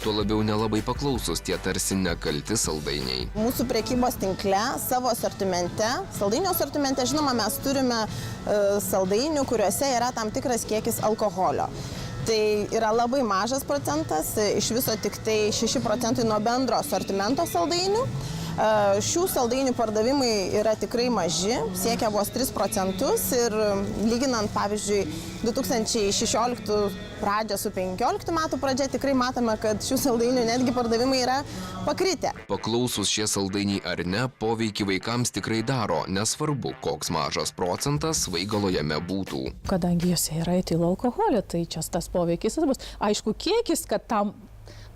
tuo labiau nelabai paklausus tie tarsi nekalti saldainiai. Mūsų prekybos tinkle, savo asortimente, saldainių asortimente, žinoma, mes turime saldainių, kuriuose yra tam tikras kiekis alkoholio. Tai yra labai mažas procentas, iš viso tik tai 6% nuo bendro asortimento saldainių. Šių saldainių pardavimai yra tikrai maži, siekia vos 3% ir lyginant, pavyzdžiui, 2016 pradžią su 2015 metų pradžia, tikrai matome, kad šių saldainių netgi pardavimai yra pakritę. Paklausus šie saldainiai ar ne, poveikį vaikams tikrai daro, nesvarbu, koks mažas procentas svaigalo jame būtų. Kadangi jose yra etilo alkoholio, tai čia tas poveikis bus. Aišku, kiekis, kad tam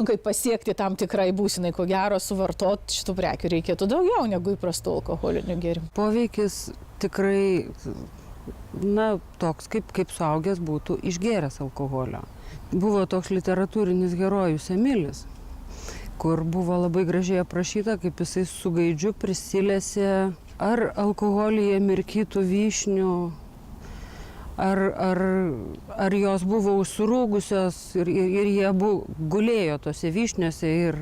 kaip pasiekti tam tikrai būsinai, ko gero, suvartot šitų prekių reikėtų daugiau negu įprastų alkoholinių gėrimų. Poveikis tikrai, toks, kaip suaugęs būtų išgėręs alkoholio. Buvo toks literatūrinis herojus Emilis, kur buvo labai gražiai aprašyta, kaip jisai su gaidžiu prisilėsė ar alkoholyje mirkytų vyšnių, ar jos buvo užsirūgusios ir jie gulėjo tose vyšniose ir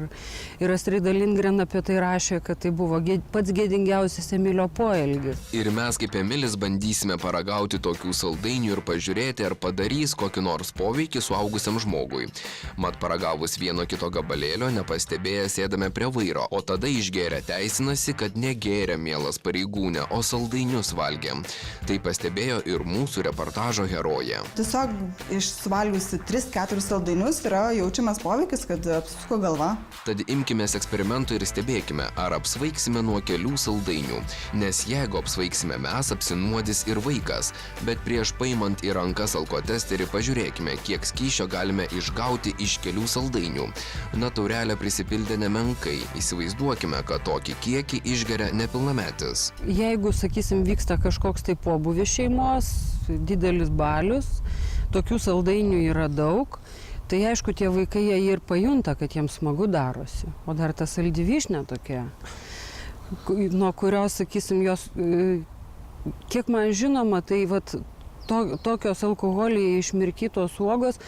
Astrida Lindgren apie tai rašė, kad tai buvo pats gėdingiausias Emilio poelgis. Ir mes kaip Emilis bandysime paragauti tokių saldainių ir pažiūrėti, ar padarys kokį nors poveikį suaugusiam žmogui. Mat paragavus vieno kito gabalėlio, nepastebėję sėdame prie vairo, o tada išgėrę teisinasi, kad negėrė mielas pareigūnė, o saldainius valgė. Tai pastebėjo ir mūsų reportažo herojė. Tiesiog išsuvalgiusi 3-4 saldainius yra jaučiamas poveikis, kad apsisuko galva. Tad imkimės eksperimento ir stebėkime, ar apsvaigsime nuo kelių saldainių. Nes jeigu apsvaigsime mes, apsinuodys ir vaikas. Bet prieš paimant į rankas alkotesterį pažiūrėkime, kiek skysčio galime išgauti iš kelių saldainių. Na, taurelę prisipildė nemenkai. Įsivaizduokime, kad tokį kiekį išgeria nepilnametis. Jeigu, sakysim, vyksta kažkoks tai pobūvis šeimos, didelis balius, tokių saldainių yra daug, tai aišku, tie vaikai jie ir pajunta, kad jiems smagu darosi. O dar ta saldi vyšnia tokia, nuo kurios, sakysim, jos, kiek man žinoma, tai tokios alkoholyje išmirkytos uogos,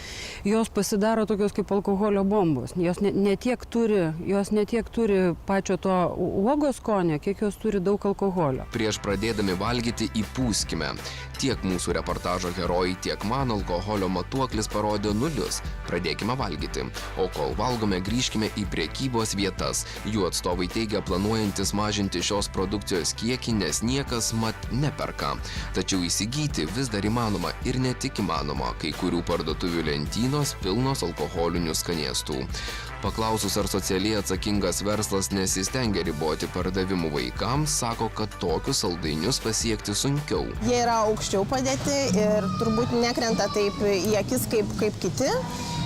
jos pasidaro tokios kaip alkoholio bombos. Jos ne tiek turi pačio to uogos skonio, kiek jos turi daug alkoholio. Prieš pradėdami valgyti įpūskime. Tiek mūsų reportažo herojai, tiek man alkoholio matuoklis parodė 0. Pradėkime valgyti. O kol valgome, grįžkime į prekybos vietas. Jų atstovai teigia planuojantis mažinti šios produkcijos kiekį, nes niekas mat neperka. Tačiau įsigyti vis dar įmanoma ir ne tik įmanoma, kai kurių parduotuvių lentynos pilnos alkoholinių skanėstų. Paklausus, ar socialiai atsakingas verslas nesistengia riboti pardavimų vaikams, sako, kad tokius saldainius pasiekti sunkiau. Jie yra aukščiau padėti ir turbūt nekrenta taip į akis kaip kiti.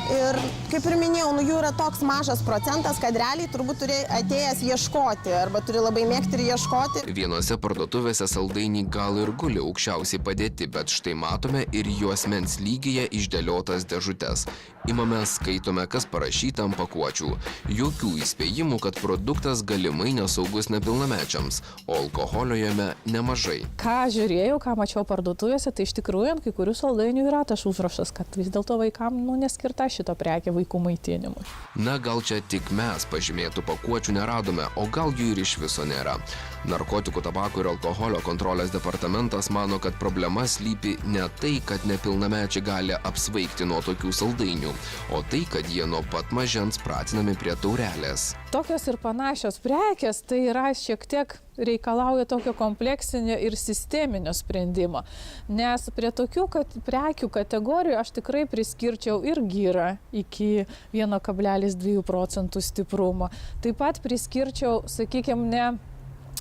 Ir kaip ir minėjau, jų yra toks mažas procentas, kad realiai turbūt turi atėjęs ieškoti arba turi labai mėgti ir ieškoti. Vienose parduotuvėse saldainiai gal ir guli aukščiausiai padėti, bet štai matome ir juosmens lygyje išdėliotas dėžutes. Imame, skaitome, kas parašyta ant pakuočių. Jokių įspėjimų, kad produktas galimai nesaugus nepilnamečiams, o alkoholio jame nemažai. Ką žiūrėjau, ką mačiau parduotuvėse, tai iš tikrųjų ant kai kurių saldainių yra tas užrašas, kad vis dėlto vaikam neskirta šito prekė vaikų maitinimui. Na, gal čia tik mes pažymėtų pakuočių neradome, o gal jų ir iš viso nėra. Narkotikų, tabako ir alkoholio kontrolės departamentas mano, kad problema slypi ne tai, kad nepilnamečiai gali apsvaigti nuo tokių saldainių, o tai, kad jie nuo pat mažens pratinami prie taurelės. Tokios ir panašios prekės, tai yra šiek tiek reikalauja tokio kompleksinio ir sisteminio sprendimo. Nes prie tokių prekių kategorijų aš tikrai priskirčiau ir gyrą iki 1,2% stiprumo. Taip pat priskirčiau, sakykime,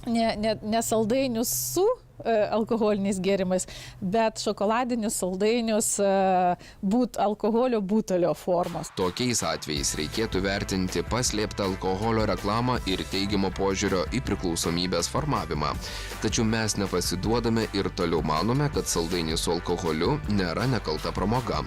ne saldainius su alkoholiniais gėrimais, bet šokoladinius saldainius alkoholio butelio formos. Tokiais atvejais reikėtų vertinti paslėptą alkoholio reklamą ir teigiamo požiūrio į priklausomybės formavimą. Tačiau mes nepasiduodame ir toliau manome, kad saldainis su alkoholiu nėra nekalta pramoga.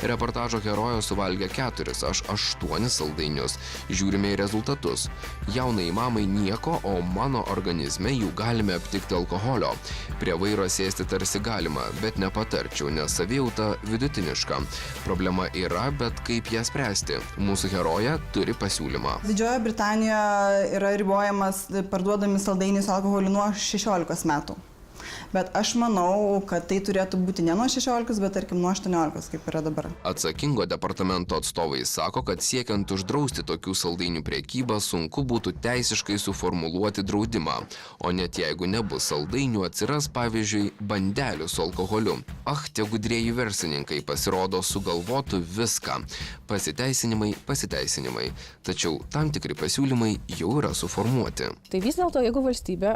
Reportažo herojus suvalgė 4, aš 8 saldainius. Žiūrime į rezultatus. Jaunai mamai nieko, o mano organizme jų galime aptikti alkoholio. Prie vairo sėsti tarsi galima, bet nepatarčiau, nes savijauta vidutiniška. Problema yra, bet kaip ją spręsti? Mūsų herojė turi pasiūlymą. Didžiojoje Britanijoje yra ribojamas parduodami saldainiai su alkoholiu nuo 16 metų. Bet aš manau, kad tai turėtų būti ne nuo 16, bet tarkim nuo 18, kaip yra dabar. Atsakingo departamento atstovai sako, kad siekiant uždrausti tokių saldainių priekybą, sunku būtų teisiškai suformuluoti draudimą. O net jeigu nebus saldainių, atsiras, pavyzdžiui, bandelių su alkoholiu. Tie gudrieji verslininkai pasirodo sugalvotų viską. Pasiteisinimai. Tačiau tam tikri pasiūlymai jau yra suformuoti. Tai vis dėlto, jeigu valstybė,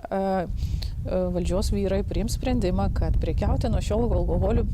valdžios vyrai priims sprendimą, kad prekiauti nuo šiol alkoholiu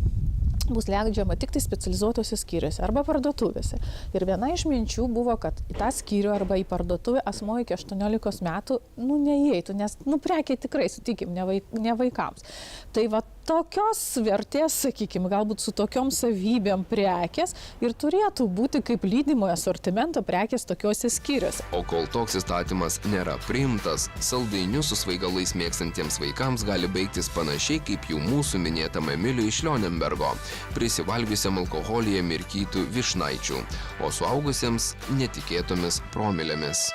bus leidžiama tik tai specializuotose skyriuose arba parduotuvėse. Ir viena iš minčių buvo, kad į tą skyrių arba į parduotuvę asmuo iki 18 metų neįeitų, nes prekiai tikrai, sutikim, ne vaikams. Tai va tokios vertės, sakykime, galbūt su tokiom savybėm prekės ir turėtų būti kaip lydimojo asortimento prekės tokiuose skyriuose. O kol toks įstatymas nėra priimtas, saldainius su svaigalais mėgstantiems vaikams gali baigtis panašiai kaip jau mūsų minėtame Emiliui iš Lionenbergo, prisivalgiusiam alkoholyje mirkytų vyšnaičių, o suaugusiems netikėtomis promilėmis.